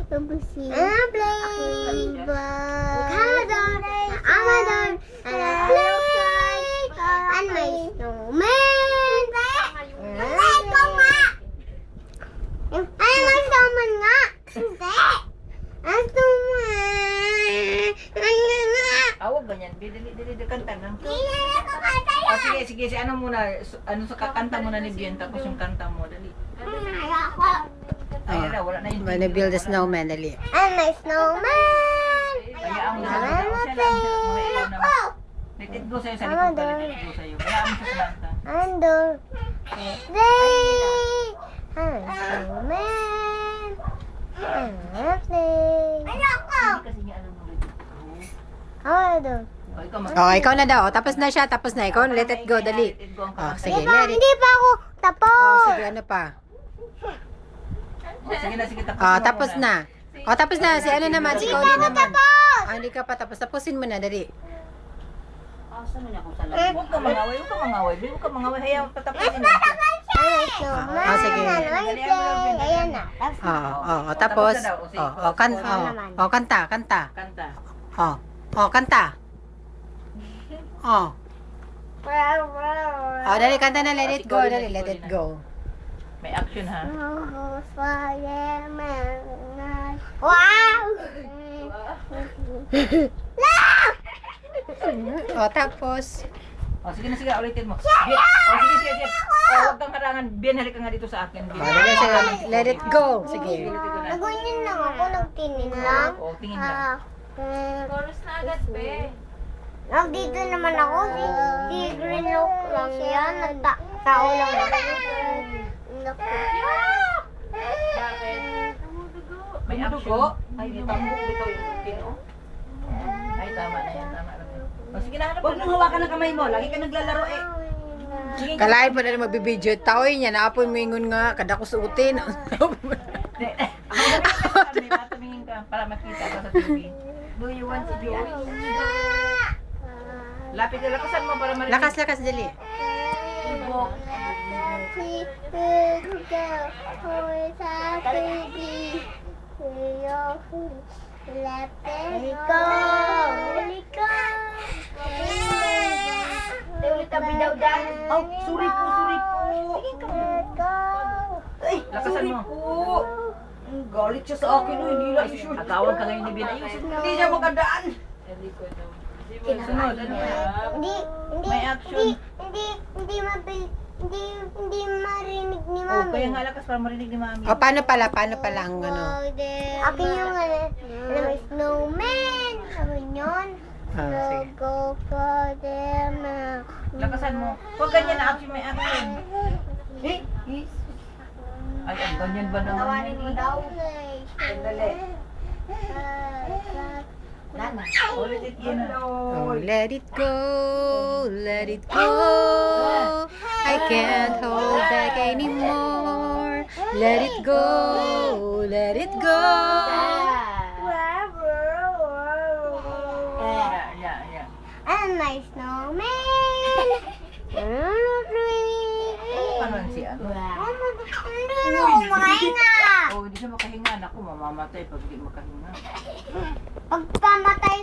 Play. Amador. And I play. And my snowman. Ano may snowman nga? Hindi. Ang snowman. Ano nga? Awag ba yan? Dili, kanta lang. Hindi na ako kanta yan. Sige, si ano muna, ano sa kakanta muna ni Bien, tapos yung kanta mo, dali. Ayoko. Ay, wala na yun. Wanna build a snowman, dali. And my snowman. Kaya ang siya lang, mga ikaw naman. Let it go sa'yo sa likod ka, let it go sa'yo. Kaya ang sa kanta. Andor. Play. And my snowman. And I play. Ayoko. Hindi kasi niya alam mo let it go. Andor. O, ikaw mag- Oh, ikaw na daw. Oh, tapos na siya. Tapos na. Ikaw, let it go, dali. Let it go ang Oh, kanta. sige, Diba, let it. hindi pa ako Oh, tapos. sige, ano pa? O, sige na, sige, tapusin Oh, mo tapos muna. na. Oh, tapos na. Si ano naman, si Hindi Cody pa ako naman. tapos. Ah, hindi ka pa tapos. Tapusin mo na, dali. Huwag ka mangaway, huwag ka mangaway. Huwag ka mangaway, hayaan patapusin mo. And my snowman. Ah, sige. And I play. Ayan na. Oh, tapos. Oh, kanta. Kanta. Oh, kanta. Oh. Oh, dali, kanta na, let it go, dali, let it go. May action ha. Wow! Oh, tapos. O, sige na, sige, ulitin mo. Bien. O, sige. O, huwag kang harangan. Bien, halika nga dito sa akin. Bien. Oh, dali, sige, let it go. Sige. Nagunyan lang ako, nagtingin lang. O, tingin lang. Chorus na agad, be. Dito naman ako, di green look lang yan. Nagtao lang ako. Bakit? May action. Ay, dito mo. Dito yung pino. Ay, tama na yan. Tama na yan. O, sige na, hanap. Huwag mong hawakan ng kamay mo. Lagi ka naglalaro eh. Sige, Kalahin po na rin magbibideo. Taoy niya, naapoy mo ingon nga, kada ko suutin. May patumingin ka para makita ka sa TV. Do you want to do it? Lapit na lakasan mo para marinig. Lakas, dali. Oh, sorry po. Ay, Lakasan mo. po. Ang galit siya sa akin. Oh, hindi lang siya sure. Agawan ka ngayon ni Bien. Ayusin mo. Hindi siya magandaan. Sunod, ano yan? May action. Hindi marinig ni Oh, Mami. kaya nga lakas para marinig ni Mami. O, paano pala ang ano? Akin yung may snowman. Sabi yun. Ah, sige. Go for them. Lakasan mo. Huwag ganyan na action, may action. Eh, Ay, ang ganyan ba naman? tawanin mo daw. Sandali. Nana. Ulit it yun. Oh, let it go, let it go. I can't hold back anymore. Let it go, let it go. Yeah. And my snowman. Paano lang si ano? Umahinga. Oh, hindi siya makahinga. Naku, mamamatay pag hindi makahinga. Pagpamatay